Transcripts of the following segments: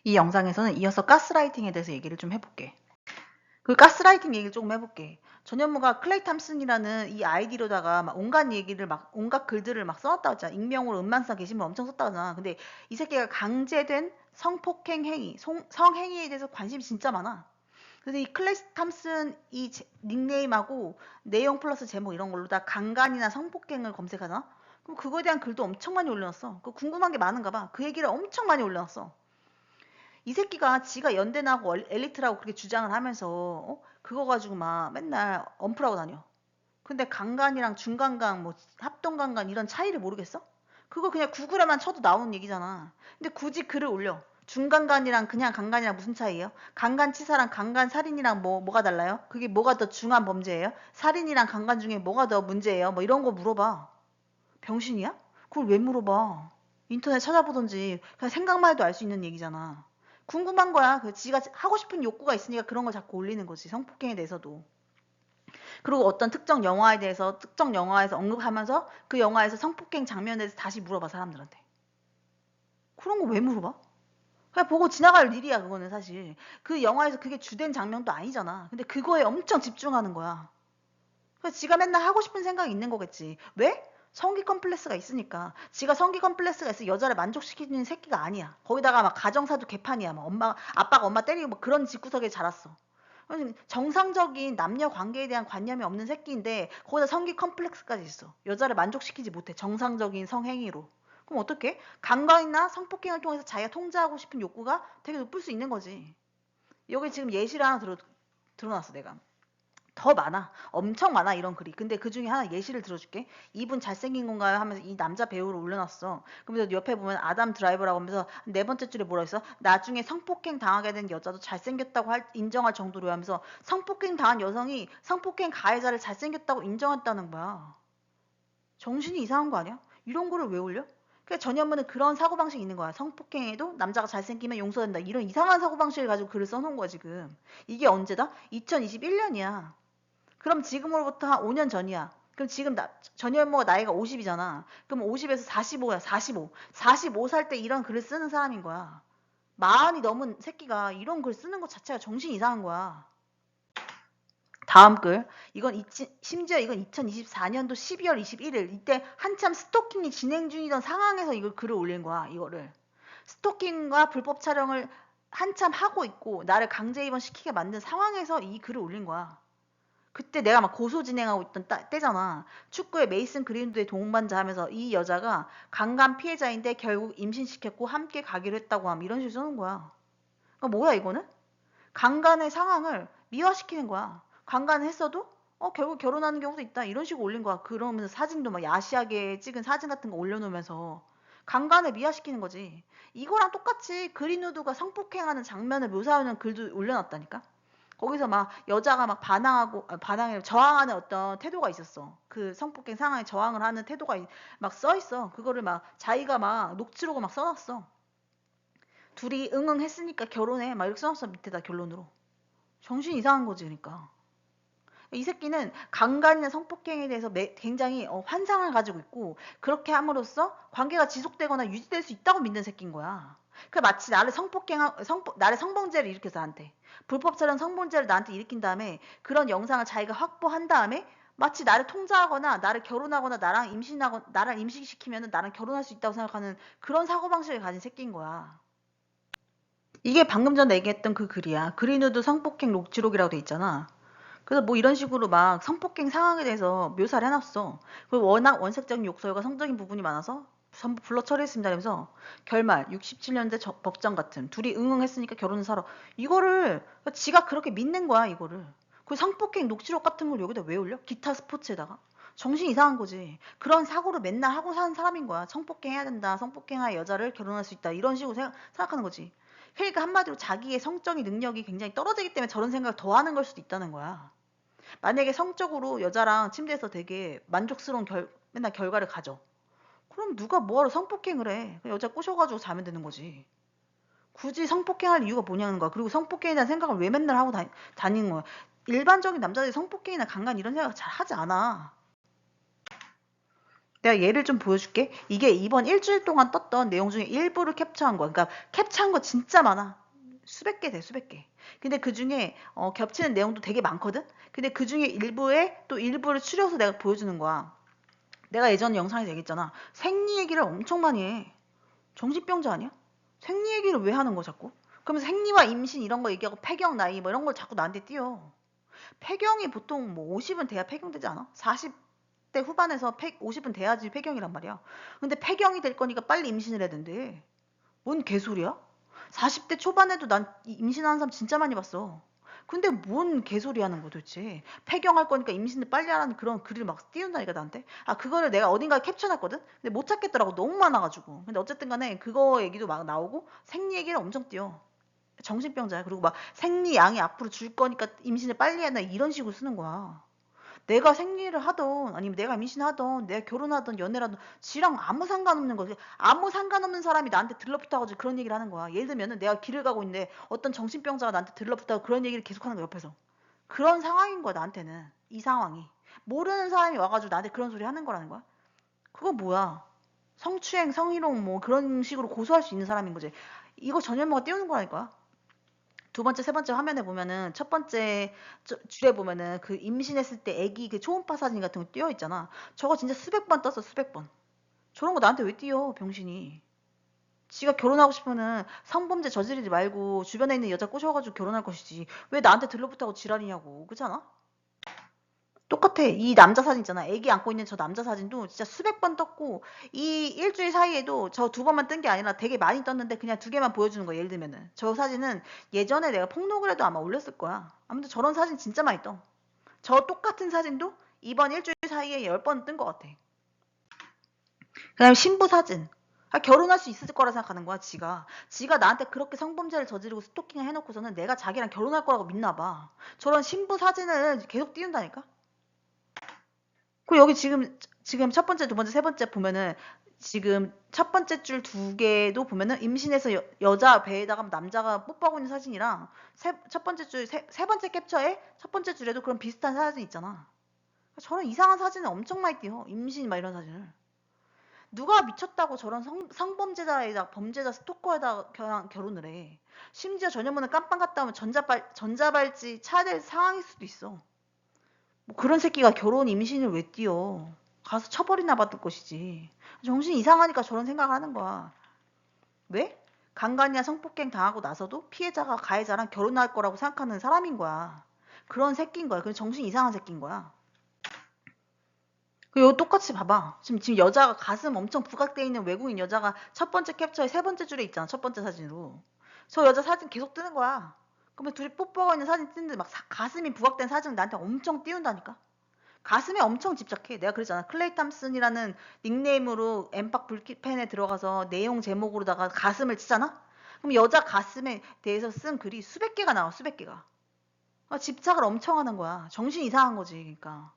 이 영상에서는 이어서 가스라이팅에 대해서 얘기를 좀 해볼게. 그 가스라이팅 얘기를 조금 해볼게. 전현무가 클레이 탐슨이라는 이 아이디로다가 막 온갖 얘기를 막 온갖 글들을 막 써놨다고 했잖아. 익명으로 음란사 게시물 엄청 썼다고 하잖아. 근데 이 새끼가 강제된 성폭행 행위, 성행위에 대해서 관심이 진짜 많아. 근데 이 클레이 탐슨 이 닉네임하고 내용 플러스 제목 이런 걸로 다 강간이나 성폭행을 검색하잖아. 그럼 그거에 대한 글도 엄청 많이 올려놨어. 그 궁금한 게 많은가 봐. 그 얘기를 엄청 많이 올려놨어. 이 새끼가 지가 연대 나고 엘리트라고 그렇게 주장을 하면서 그거 가지고 막 맨날 엄프라고 다녀. 근데 강간이랑 중간간 뭐 합동강간 이런 차이를 모르겠어? 그거 그냥 구글에만 쳐도 나오는 얘기잖아. 근데 굳이 글을 올려. 중간간이랑 그냥 강간이랑 무슨 차이예요? 강간치사랑 강간살인이랑 뭐가 달라요? 그게 뭐가 더 중한 범죄예요? 살인이랑 강간 중에 뭐가 더 문제예요? 뭐 이런 거 물어봐. 병신이야? 그걸 왜 물어봐? 인터넷 찾아보던지 그냥 생각만 해도 알 수 있는 얘기잖아. 궁금한 거야. 그 지가 하고 싶은 욕구가 있으니까 그런 걸 자꾸 올리는 거지. 성폭행에 대해서도. 그리고 어떤 특정 영화에 대해서 특정 영화에서 언급하면서 그 영화에서 성폭행 장면에 대해서 다시 물어봐 사람들한테. 그런 거 왜 물어봐? 그냥 보고 지나갈 일이야 그거는 사실. 그 영화에서 그게 주된 장면도 아니잖아. 근데 그거에 엄청 집중하는 거야. 그래서 지가 맨날 하고 싶은 생각이 있는 거겠지. 왜? 성기 컴플렉스가 있으니까. 지가 성기 컴플렉스가 있어 여자를 만족시키는 새끼가 아니야. 거기다가 막 가정사도 개판이야. 막 아빠가 엄마 때리고 막 그런 집구석에 자랐어. 정상적인 남녀 관계에 대한 관념이 없는 새끼인데 거기다 성기 컴플렉스까지 있어. 여자를 만족시키지 못해. 정상적인 성행위로. 그럼 어떡해? 강간이나 성폭행을 통해서 자기가 통제하고 싶은 욕구가 되게 높을 수 있는 거지. 여기 지금 예시를 하나 들어놨어 내가. 더 많아. 엄청 많아 이런 글이. 근데 그 중에 하나 예시를 들어줄게. 이분 잘생긴 건가요? 하면서 이 남자 배우를 올려놨어. 그러면서 옆에 보면 아담 드라이버라고 하면서 네 번째 줄에 뭐라 했어? 나중에 성폭행 당하게 된 여자도 잘생겼다고 인정할 정도로 하면서 성폭행 당한 여성이 성폭행 가해자를 잘생겼다고 인정했다는 거야. 정신이 이상한 거 아니야? 이런 거를 왜 올려? 그러니까 전현무는 그런 사고방식이 있는 거야. 성폭행에도 남자가 잘생기면 용서된다. 이런 이상한 사고방식을 가지고 글을 써놓은 거야 지금. 이게 언제다? 2021년이야. 그럼 지금으로부터 한 5년 전이야. 그럼 지금 전현무가 나이가 50이잖아. 그럼 50에서 45야. 45. 45살 때 이런 글을 쓰는 사람인 거야. 마흔이 넘은 새끼가 이런 글 쓰는 것 자체가 정신 이상한 거야. 다음 글. 심지어 이건 2024년도 12월 21일. 이때 한참 스토킹이 진행 중이던 상황에서 이걸 글을 올린 거야. 이거를. 스토킹과 불법 촬영을 한참 하고 있고 나를 강제 입원시키게 만든 상황에서 이 글을 올린 거야. 그때 내가 막 고소 진행하고 있던 때잖아. 축구의 메이슨 그린우드의 동반자 하면서 이 여자가 강간 피해자인데 결국 임신시켰고 함께 가기로 했다고 함. 이런 식으로 써놓은 거야. 그러니까 뭐야 이거는? 강간의 상황을 미화시키는 거야. 강간을 했어도 결국 결혼하는 경우도 있다. 이런 식으로 올린 거야. 그러면서 사진도 막 야시하게 찍은 사진 같은 거 올려놓으면서 강간을 미화시키는 거지. 이거랑 똑같이 그린우드가 성폭행하는 장면을 묘사하는 글도 올려놨다니까. 거기서 막 여자가 막 반항을 저항하는 어떤 태도가 있었어. 그 성폭행 상황에 저항을 하는 태도가 막 써 있어. 그거를 막 자기가 막 녹취록을 막 써놨어. 둘이 응응 했으니까 결혼해. 막 이렇게 써놨어 밑에다 결론으로. 정신 이상한 거지 그러니까. 이 새끼는 강간이나 성폭행에 대해서 굉장히 환상을 가지고 있고 그렇게 함으로써 관계가 지속되거나 유지될 수 있다고 믿는 새끼인 거야. 그 마치 나를 성범죄를 일으켜서 나한테 불법처럼 성범죄를 나한테 일으킨 다음에 그런 영상을 자기가 확보한 다음에 마치 나를 통제하거나 나를 결혼하거나 나랑 임신시키면 나랑 결혼할 수 있다고 생각하는 그런 사고방식을 가진 새끼인 거야. 이게 방금 전에 얘기했던 그 글이야. 그린우드 성폭행 녹취록이라고 돼 있잖아. 그래서 뭐 이런 식으로 막 성폭행 상황에 대해서 묘사를 해놨어. 그리고 워낙 원색적인 욕설과 성적인 부분이 많아서 전부 불러 처리했습니다. 그러면서 결말 67년대 법정 같은 둘이 응응했으니까 결혼을 사러 이거를 지가 그렇게 믿는 거야 이거를. 그 성폭행 녹취록 같은 걸 여기다 왜 올려? 기타 스포츠에다가. 정신 이상한 거지. 그런 사고를 맨날 하고 사는 사람인 거야. 성폭행 해야 된다. 성폭행할 여자를 결혼할 수 있다. 이런 식으로 생각하는 거지. 그러니까 한마디로 자기의 성적인 능력이 굉장히 떨어지기 때문에 저런 생각을 더 하는 걸 수도 있다는 거야. 만약에 성적으로 여자랑 침대에서 되게 만족스러운 맨날 결과를 가져. 그럼 누가 뭐하러 성폭행을 해. 그냥 여자 꼬셔가지고 자면 되는 거지. 굳이 성폭행할 이유가 뭐냐는 거야. 그리고 성폭행에 대한 생각을 왜 맨날 하고 다니는 거야. 일반적인 남자들이 성폭행이나 강간 이런 생각 잘 하지 않아. 내가 예를 좀 보여줄게. 이게 이번 일주일 동안 떴던 내용 중에 일부를 캡처한 거야. 그러니까 캡처한 거 진짜 많아. 수백 개 돼, 수백 개. 근데 그 중에 겹치는 내용도 되게 많거든? 근데 그 중에 일부에 또 일부를 추려서 내가 보여주는 거야. 내가 예전 영상에서 얘기했잖아. 생리 얘기를 엄청 많이 해. 정신병자 아니야? 생리 얘기를 왜 하는 거 자꾸? 그러면서 생리와 임신 이런 거 얘기하고 폐경 나이 뭐 이런 걸 자꾸 나한테 띄워. 폐경이 보통 뭐 50은 돼야 폐경되지 않아? 40대 후반에서 50은 돼야지 폐경이란 말이야. 근데 폐경이 될 거니까 빨리 임신을 해야 된대. 뭔 개소리야? 40대 초반에도 난 임신하는 사람 진짜 많이 봤어. 근데 뭔 개소리 하는 거 도대체. 폐경할 거니까 임신을 빨리 하라는 그런 글을 막 띄운다니까 나한테. 아 그거를 내가 어딘가에 캡처해놨거든? 근데 못 찾겠더라고. 너무 많아가지고. 근데 어쨌든 간에 그거 얘기도 막 나오고 생리 얘기를 엄청 띄워. 정신병자야. 그리고 막 생리 양이 앞으로 줄 거니까 임신을 빨리 해야 이런 식으로 쓰는 거야. 내가 생리를 하던 아니면 내가 임신하던 내가 결혼하던 연애를 하던 지랑 아무 상관없는 거지. 아무 상관없는 사람이 나한테 들러붙어가지고 그런 얘기를 하는 거야. 예를 들면은 내가 길을 가고 있는데 어떤 정신병자가 나한테 들러붙다고 그런 얘기를 계속하는 거야 옆에서. 그런 상황인 거야 나한테는. 이 상황이. 모르는 사람이 와가지고 나한테 그런 소리 하는 거라는 거야. 그거 뭐야. 성추행, 성희롱 뭐 그런 식으로 고소할 수 있는 사람인 거지. 이거 전현무가 띄우는 거라니까. 두 번째, 세 번째 화면에 보면은 첫 번째 줄에 보면은 그 임신했을 때 아기 그 초음파 사진 같은 거 띄어 있잖아. 저거 진짜 수백 번 떴어, 수백 번. 저런 거 나한테 왜 띄어, 병신이. 지가 결혼하고 싶으면은 성범죄 저지르지 말고 주변에 있는 여자 꼬셔가지고 결혼할 것이지. 왜 나한테 들러붙다고 지랄이냐고. 그렇잖아? 똑같아. 이 남자 사진 있잖아. 애기 안고 있는 저 남자 사진도 진짜 수백 번 떴고 이 일주일 사이에도 저 두 번만 뜬 게 아니라 되게 많이 떴는데 그냥 두 개만 보여주는 거야. 예를 들면은 저 사진은 예전에 내가 폭로그래도 아마 올렸을 거야. 아무튼 저런 사진 진짜 많이 떠. 저 똑같은 사진도 이번 일주일 사이에 10번 뜬 것 같아. 그다음에 신부 사진. 아, 결혼할 수 있을 거라 생각하는 거야, 지가. 지가 나한테 그렇게 성범죄를 저지르고 스토킹을 해놓고서는 내가 자기랑 결혼할 거라고 믿나 봐. 저런 신부 사진을 계속 띄운다니까? 그 여기 지금 첫 번째, 두 번째, 세 번째 보면은 지금 첫 번째 줄 두 개도 보면은 임신해서 여자 배에다가 남자가 뽀뽀하고 있는 사진이랑 첫 번째 줄 세 번째 캡처에 첫 번째 줄에도 그런 비슷한 사진 있잖아. 저런 이상한 사진을 엄청 많이 띄워. 임신 막 이런 사진을. 누가 미쳤다고 저런 성범죄자에다 범죄자 스토커에다 결혼을 해. 심지어 전현무는 깜빵 갔다 오면 전자발찌 차야 될 상황일 수도 있어. 뭐 그런 새끼가 결혼 임신을 왜 띄어. 가서 처벌이나 받을 것이지. 정신이 이상하니까 저런 생각을 하는 거야. 왜? 강간이나 성폭행 당하고 나서도 피해자가 가해자랑 결혼할 거라고 생각하는 사람인 거야. 그런 새끼인 거야. 그냥 정신 이상한 새끼인 거야. 그리고 똑같이 봐봐. 지금 여자가 가슴 엄청 부각돼 있는 외국인 여자가 첫 번째 캡처에 세 번째 줄에 있잖아. 첫 번째 사진으로. 저 여자 사진 계속 뜨는 거야. 그러면 둘이 뽀뽀하고 있는 사진 뜨는데 막 가슴이 부각된 사진을 나한테 엄청 띄운다니까. 가슴에 엄청 집착해. 내가 그랬잖아. 클레이 탐슨이라는 닉네임으로 엠팍 불키팬에 들어가서 내용 제목으로다가 가슴을 치잖아? 그럼 여자 가슴에 대해서 쓴 글이 수백 개가 나와, 수백 개가. 아, 집착을 엄청 하는 거야. 정신 이상한 거지, 그러니까.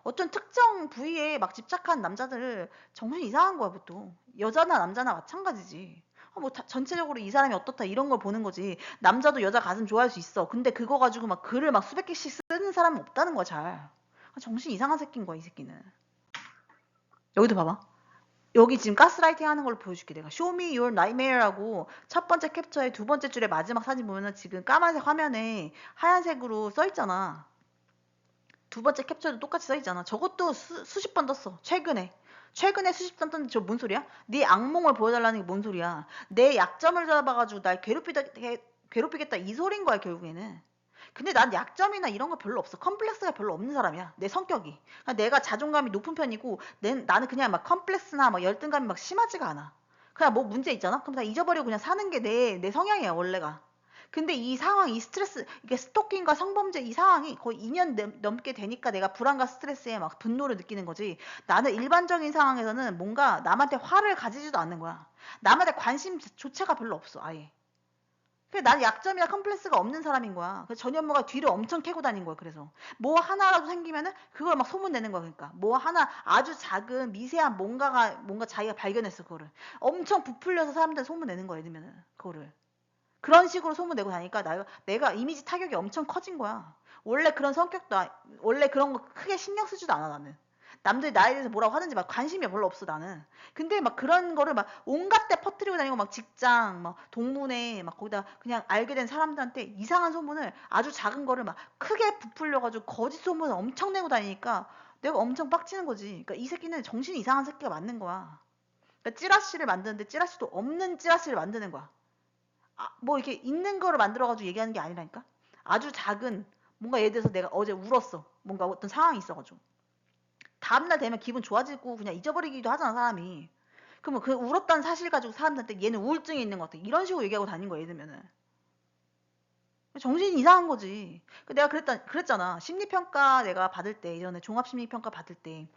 어떤 특정 부위에 막 집착한 남자들 정신 이상한 거야, 보통. 여자나 남자나 마찬가지지. 뭐 전체적으로 이 사람이 어떻다 이런 걸 보는 거지. 남자도 여자 가슴 좋아할 수 있어. 근데 그거 가지고 막 글을 막 수백 개씩 쓰는 사람은 없다는 거야, 잘. 아, 정신 이상한 새끼인 거야, 이 새끼는. 여기도 봐봐. 여기 지금 가스라이팅 하는 걸 보여줄게, 내가. Show me your nightmare라고 첫 번째 캡처에 두 번째 줄에 마지막 사진 보면은 지금 까만색 화면에 하얀색으로 써있잖아. 두 번째 캡처도 똑같이 써있잖아. 저것도 수십 번 떴어. 최근에 수십 번 떴는데 저 뭔 소리야? 네 악몽을 보여달라는 게 뭔 소리야? 내 약점을 잡아가지고 날 괴롭히겠다 이 소린 거야, 결국에는. 근데 난 약점이나 이런 거 별로 없어. 컴플렉스가 별로 없는 사람이야. 내 성격이. 그러니까 내가 자존감이 높은 편이고 나는 그냥 막 컴플렉스나 막 열등감이 막 심하지가 않아. 그냥 뭐 문제 있잖아? 그럼 다 잊어버리고 그냥 사는 게 내 성향이야, 원래가. 근데 이 상황, 이 스트레스, 이게 스토킹과 성범죄 이 상황이 거의 2년 넘게 되니까 내가 불안과 스트레스에 막 분노를 느끼는 거지. 나는 일반적인 상황에서는 뭔가 남한테 화를 가지지도 않는 거야. 남한테 관심조차가 별로 없어, 아예. 나는 약점이나 컴플렉스가 없는 사람인 거야. 그래서 전현무가 뒤를 엄청 캐고 다닌 거야. 그래서 뭐 하나라도 생기면은 그걸 막 소문 내는 거야. 그러니까 뭐 하나 아주 작은 미세한 뭔가 자기가 발견했어. 그거를 엄청 부풀려서 사람들 소문 내는 거야. 예를 들면은 그거를 그런 식으로 소문내고 다니까 내가 이미지 타격이 엄청 커진 거야. 원래 그런 성격도 원래 그런 거 크게 신경 쓰지도 않아 나는. 남들이 나에 대해서 뭐라고 하는지 막 관심이 별로 없어 나는. 근데 막 그런 거를 막 온갖 데 퍼뜨리고 다니고 막 직장 막 동문회 막 거기다 그냥 알게 된 사람들한테 이상한 소문을 아주 작은 거를 막 크게 부풀려가지고 거짓 소문을 엄청 내고 다니니까 내가 엄청 빡치는 거지. 그러니까 이 새끼는 정신이 이상한 새끼가 맞는 거야. 그러니까 찌라시를 만드는데 찌라시도 없는 찌라시를 만드는 거야. 뭐 이렇게 있는 거를 만들어가지고 얘기하는 게 아니라니까. 아주 작은 뭔가 예를 들어서 내가 어제 울었어. 뭔가 어떤 상황이 있어가지고. 다음날 되면 기분 좋아지고 그냥 잊어버리기도 하잖아 사람이. 그러면 그 울었다는 사실 가지고 사람들한테 얘는 우울증이 있는 것 같아. 이런 식으로 얘기하고 다닌 거야 예를 들면은. 정신이 이상한 거지. 내가 그랬잖아. 심리평가 내가 받을 때, 예전에 종합심리평가 받을 때,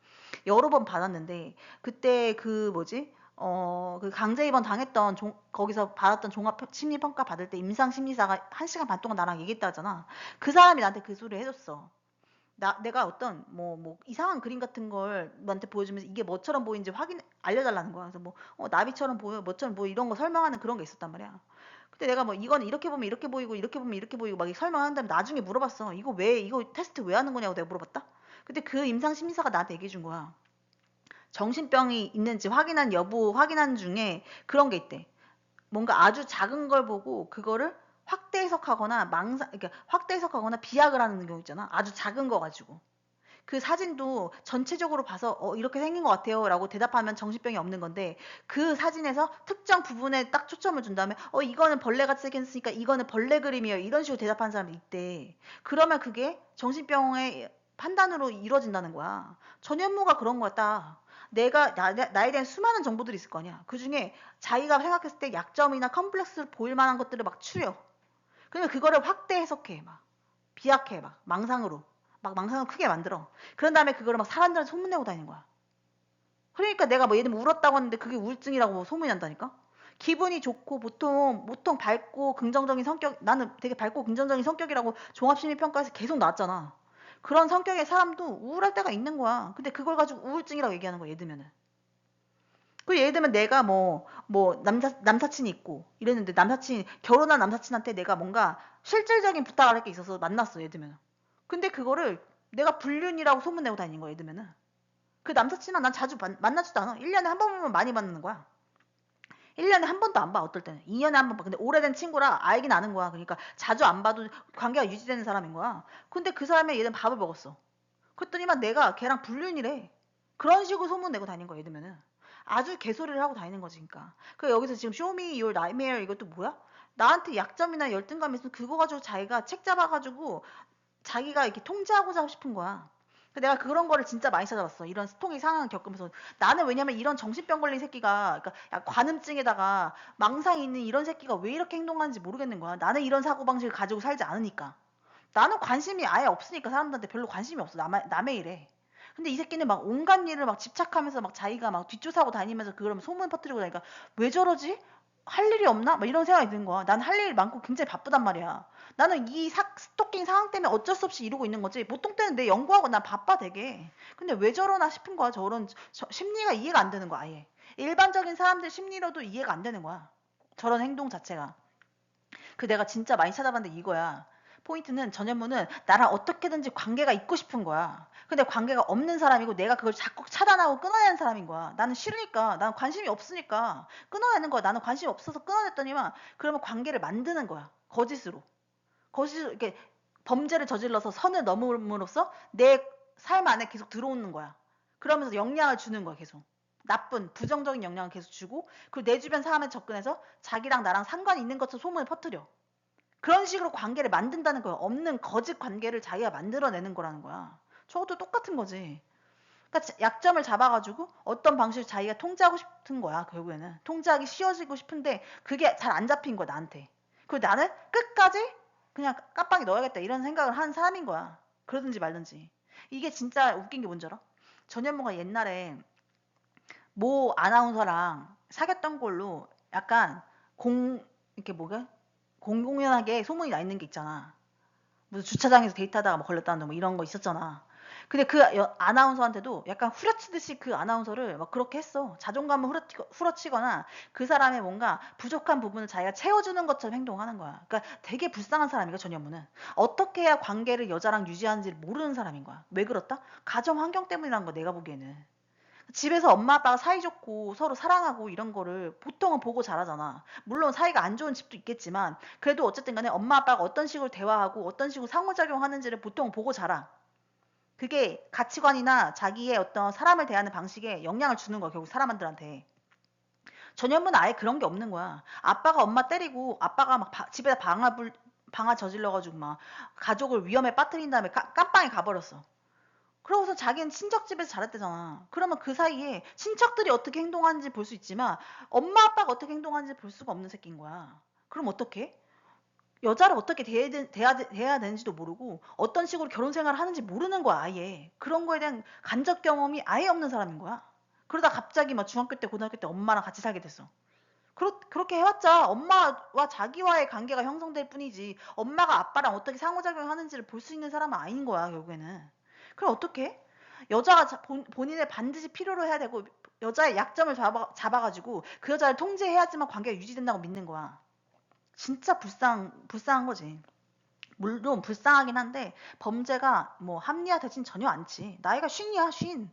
여러 번 받았는데, 그때 그 뭐지? 그 강제 입원 당했던, 거기서 받았던 종합심리평가 받을 때 임상심리사가 1시간 반 동안 나랑 얘기했다 하잖아. 그 사람이 나한테 그 소리를 해줬어. 내가 어떤, 이상한 그림 같은 걸 너한테 보여주면서 이게 뭐처럼 보이는지 알려달라는 거야. 그래서 나비처럼 보여, 뭐처럼 보여, 이런 거 설명하는 그런 게 있었단 말이야. 근데 내가 이거는 이렇게 보면 이렇게 보이고, 이렇게 보면 이렇게 보이고, 막 설명한 다음에 나중에 물어봤어. 이거 테스트 왜 하는 거냐고 내가 물어봤다? 근데 그 임상심리사가 나한테 얘기해 준 거야. 정신병이 있는지 확인한 중에 그런 게 있대. 뭔가 아주 작은 걸 보고 그거를 확대 해석하거나 그러니까 확대 해석하거나 비약을 하는 경우 있잖아. 아주 작은 거 가지고. 그 사진도 전체적으로 봐서 이렇게 생긴 것 같아요 라고 대답하면 정신병이 없는 건데 그 사진에서 특정 부분에 딱 초점을 준 다음에 이거는 벌레같이 생겼으니까 이거는 벌레 그림이에요 이런 식으로 대답하는 사람이 있대. 그러면 그게 정신병의 판단으로 이루어진다는 거야. 전현무가 그런 거였다. 나에 대한 수많은 정보들이 있을 거 아니야. 그 중에 자기가 생각했을 때 약점이나 컴플렉스를 보일 만한 것들을 막 추려. 그러면 그거를 확대 해석해. 막 비약해. 막 망상으로. 막 망상을 크게 만들어. 그런 다음에 그거를 막 사람들한테 소문내고 다니는 거야. 그러니까 내가 예를 들면 울었다고 하는데 그게 우울증이라고 소문이 난다니까? 기분이 좋고 보통 밝고 긍정적인 성격, 나는 되게 밝고 긍정적인 성격이라고 종합심리평가에서 계속 나왔잖아. 그런 성격의 사람도 우울할 때가 있는 거야. 근데 그걸 가지고 우울증이라고 얘기하는 거야, 예를 들면은. 예를 들면 내가 남사친이 있고 이랬는데 결혼한 남사친한테 내가 뭔가 실질적인 부탁을 할 게 있어서 만났어, 예를 들면. 근데 그거를 내가 불륜이라고 소문내고 다니는 거야, 예를 들면은. 그 남사친이랑 난 자주 만나지도 않아. 1년에 한 번만 많이 만나는 거야. 1년에 한 번도 안 봐, 어떨 때는. 2년에 한 번 봐. 근데 오래된 친구라 알긴 아는 거야. 그러니까 자주 안 봐도 관계가 유지되는 사람인 거야. 근데 그 사람이 예를 들면 밥을 먹었어. 그랬더니만 내가 걔랑 불륜이래. 그런 식으로 소문내고 다닌 거야, 예를 들면은. 아주 개소리를 하고 다니는 거지, 그러니까. 여기서 지금 Show Me Your Nightmare 이것도 뭐야? 나한테 약점이나 열등감 있으면 그거 가지고 자기가 책 잡아가지고 자기가 이렇게 통제하고자 싶은 거야. 내가 그런 거를 진짜 많이 찾아봤어. 이런 스토킹 상황을 겪으면서. 나는 왜냐면 이런 정신병 걸린 새끼가, 그러니까 관음증에다가 망상이 있는 이런 새끼가 왜 이렇게 행동하는지 모르겠는 거야. 나는 이런 사고방식을 가지고 살지 않으니까. 나는 관심이 아예 없으니까 사람들한테 별로 관심이 없어. 남의 일에. 근데 이 새끼는 막 온갖 일을 막 집착하면서 막 자기가 막 뒷조사하고 다니면서 그러면 소문 퍼뜨리고 다니까 왜 저러지? 할 일이 없나? 막 이런 생각이 드는 거야. 난 할 일 많고 굉장히 바쁘단 말이야. 나는 이 스토킹 상황 때문에 어쩔 수 없이 이러고 있는 거지. 보통 때는 내 연구하고 난 바빠 되게. 근데 왜 저러나 싶은 거야. 심리가 이해가 안 되는 거야, 아예. 일반적인 사람들 심리로도 이해가 안 되는 거야. 저런 행동 자체가. 내가 진짜 많이 찾아봤는데 이거야. 포인트는 전현무는 나랑 어떻게든지 관계가 있고 싶은 거야. 근데 관계가 없는 사람이고 내가 그걸 자꾸 차단하고 끊어내는 사람인 거야. 나는 싫으니까, 나는 관심이 없으니까 끊어내는 거야. 나는 관심이 없어서 끊어냈더니만 그러면 관계를 만드는 거야. 거짓으로 이렇게 범죄를 저질러서 선을 넘음으로써 내 삶 안에 계속 들어오는 거야. 그러면서 영향을 주는 거야, 계속. 나쁜 부정적인 영향을 계속 주고 그리고 내 주변 사람에 접근해서 자기랑 나랑 상관이 있는 것처럼 소문을 퍼뜨려. 그런 식으로 관계를 만든다는 거야. 없는 거짓 관계를 자기가 만들어내는 거라는 거야. 저것도 똑같은 거지. 그러니까 약점을 잡아가지고 어떤 방식으로 자기가 통제하고 싶은 거야. 결국에는 통제하기 쉬워지고 싶은데 그게 잘 안 잡힌 거야, 나한테. 그리고 나는 끝까지 그냥 깜빡이 넣어야겠다 이런 생각을 하는 사람인 거야. 그러든지 말든지. 이게 진짜 웃긴 게 뭔지 알아? 전현무가 옛날에 모 아나운서랑 사귀었던 걸로 약간 이렇게 공공연하게 소문이 나 있는 게 있잖아. 무슨 주차장에서 데이트하다가 뭐 걸렸다는 뭐 이런 거 있었잖아. 근데 그 아나운서한테도 약간 후려치듯이 그 아나운서를 막 그렇게 했어. 자존감을 후려치거나 그 사람의 뭔가 부족한 부분을 자기가 채워주는 것처럼 행동하는 거야. 그러니까 되게 불쌍한 사람이야, 전현무는. 어떻게 해야 관계를 여자랑 유지하는지를 모르는 사람인 거야. 왜 그렇다? 가정 환경 때문이라는 거야, 내가 보기에는. 집에서 엄마 아빠가 사이좋고 서로 사랑하고 이런 거를 보통은 보고 자라잖아. 물론 사이가 안 좋은 집도 있겠지만 그래도 어쨌든 간에 엄마 아빠가 어떤 식으로 대화하고 어떤 식으로 상호작용하는지를 보통 보고 자라. 그게 가치관이나 자기의 어떤 사람을 대하는 방식에 영향을 주는 거야, 결국 사람들한테. 전현무는 아예 그런 게 없는 거야. 아빠가 엄마 때리고 아빠가 막 집에다 방아 저질러가지고 막 가족을 위험에 빠뜨린 다음에 깜빵에 가버렸어. 그러고서 자기는 친척집에서 자랐대잖아. 그러면 그 사이에 친척들이 어떻게 행동하는지 볼 수 있지만 엄마 아빠가 어떻게 행동하는지 볼 수가 없는 새끼인 거야. 그럼 어떻게? 여자를 어떻게 대해야 되는지도 모르고 어떤 식으로 결혼 생활을 하는지 모르는 거야, 아예. 그런 거에 대한 간접 경험이 아예 없는 사람인 거야. 그러다 갑자기 막 중학교 때, 고등학교 때 엄마랑 같이 살게 됐어. 그렇게 해왔자 엄마와 자기와의 관계가 형성될 뿐이지 엄마가 아빠랑 어떻게 상호작용하는지를 볼 수 있는 사람은 아닌 거야, 결국에는. 그럼 어떻게? 여자가 본인을 반드시 필요로 해야 되고 여자의 약점을 잡아가지고 그 여자를 통제해야지만 관계가 유지된다고 믿는 거야. 진짜 불쌍한 거지. 물론 불쌍하긴 한데 범죄가 뭐 합리화되진 전혀 않지. 나이가 쉰이야, 쉰.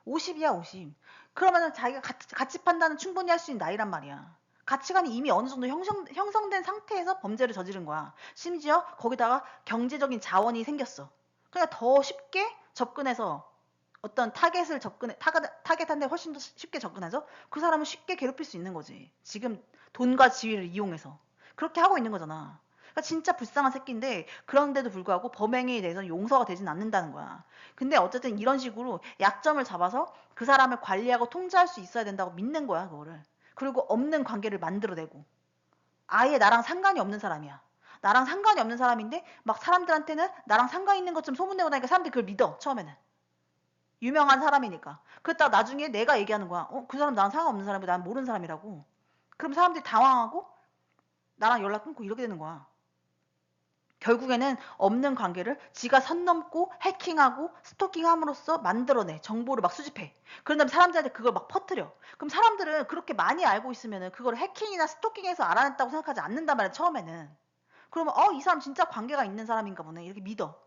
50이야, 50. 그러면은 자기가 가치 판단은 충분히 할 수 있는 나이란 말이야. 가치관이 이미 어느 정도 형성된 상태에서 범죄를 저지른 거야. 심지어 거기다가 경제적인 자원이 생겼어. 그러니까 더 쉽게 접근해서 어떤 타겟한테 훨씬 더 쉽게 접근해서 그 사람을 쉽게 괴롭힐 수 있는 거지. 지금 돈과 지위를 이용해서. 그렇게 하고 있는 거잖아. 그러니까 진짜 불쌍한 새끼인데 그런데도 불구하고 범행에 대해서 용서가 되진 않는다는 거야. 근데 어쨌든 이런 식으로 약점을 잡아서 그 사람을 관리하고 통제할 수 있어야 된다고 믿는 거야, 그거를. 그리고 없는 관계를 만들어내고. 아예 나랑 상관이 없는 사람이야. 나랑 상관이 없는 사람인데 막 사람들한테는 나랑 상관 있는 것처럼 소문내고 나니까 사람들이 그걸 믿어, 처음에는. 유명한 사람이니까. 그랬다가 나중에 내가 얘기하는 거야. 그 사람 나랑 상관없는 사람이고 난 모르는 사람이라고. 그럼 사람들이 당황하고 나랑 연락 끊고 이렇게 되는 거야. 결국에는 없는 관계를 지가 선 넘고 해킹하고 스토킹함으로써 만들어내. 정보를 막 수집해. 그런 다음에 사람들한테 그걸 막 퍼뜨려. 그럼 사람들은 그렇게 많이 알고 있으면은 그걸 해킹이나 스토킹해서 알아냈다고 생각하지 않는단 말이야, 처음에는. 그러면 이 사람 진짜 관계가 있는 사람인가 보네. 이렇게 믿어.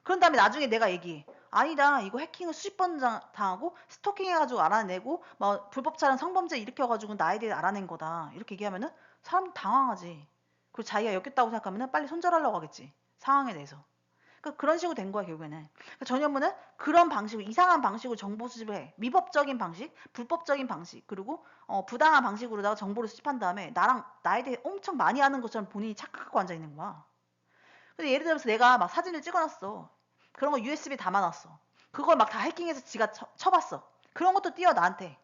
그런 다음에 나중에 내가 얘기해. 아니다. 이거 해킹을 수십 번 당하고 스토킹 해가지고 알아내고 막 불법 촬영 성범죄 일으켜가지고 나에 대해 알아낸 거다. 이렇게 얘기하면은 사람 당황하지. 그리고 자기가 엮였다고 생각하면은 빨리 손절하려고 하겠지. 상황에 대해서. 그러니까 그런 식으로 된 거야, 결국에는. 그러니까 전현무는 그런 방식으로, 이상한 방식으로 정보 수집을 해. 미법적인 방식, 불법적인 방식, 그리고 부당한 방식으로다가 정보를 수집한 다음에 나에 대해 엄청 많이 아는 것처럼 본인이 착각하고 앉아 있는 거야. 근데 예를 들어서 내가 막 사진을 찍어놨어. 그런 거 USB 담아놨어. 그걸 막 다 해킹해서 지가 쳐봤어. 그런 것도 띄워, 나한테.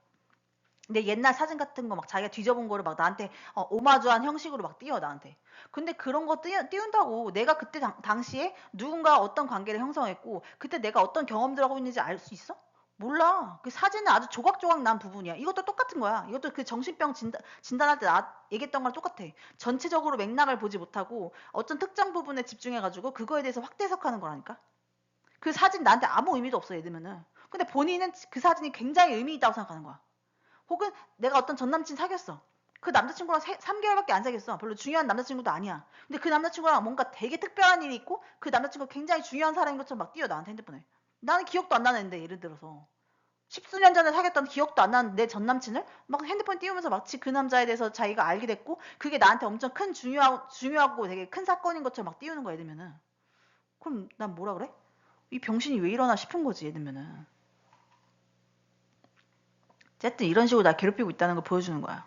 근데 옛날 사진 같은 거 막 자기가 뒤져본 거를 막 나한테 오마주한 형식으로 막 띄워, 나한테. 근데 그런 거 띄운다고 내가 그때 당시에 누군가 어떤 관계를 형성했고 그때 내가 어떤 경험들 하고 있는지 알 수 있어? 몰라. 그 사진은 아주 조각조각 난 부분이야. 이것도 똑같은 거야. 이것도 그 정신병 진단할 때 나 얘기했던 거랑 똑같아. 전체적으로 맥락을 보지 못하고 어떤 특정 부분에 집중해가지고 그거에 대해서 확대 해석하는 거라니까. 그 사진 나한테 아무 의미도 없어, 예를 들면은. 근데 본인은 그 사진이 굉장히 의미 있다고 생각하는 거야. 혹은 내가 어떤 전 남친 사귀었어. 그 남자친구랑 3개월밖에 안 사귀었어. 별로 중요한 남자친구도 아니야. 근데 그 남자친구랑 뭔가 되게 특별한 일이 있고 그 남자친구가 굉장히 중요한 사람인 것처럼 막 띄워, 나한테 핸드폰에. 나는 기억도 안 나는데, 예를 들어서. 십수년 전에 사귀었던 기억도 안 나는 내 전 남친을 막 핸드폰 띄우면서 마치 그 남자에 대해서 자기가 알게 됐고 그게 나한테 엄청 큰 중요하고 되게 큰 사건인 것처럼 막 띄우는 거야, 예를 들면은. 그럼 난 뭐라 그래? 이 병신이 왜 이러나 싶은 거지, 예를 들면은. 어쨌든 이런 식으로 나 괴롭히고 있다는 걸 보여주는 거야.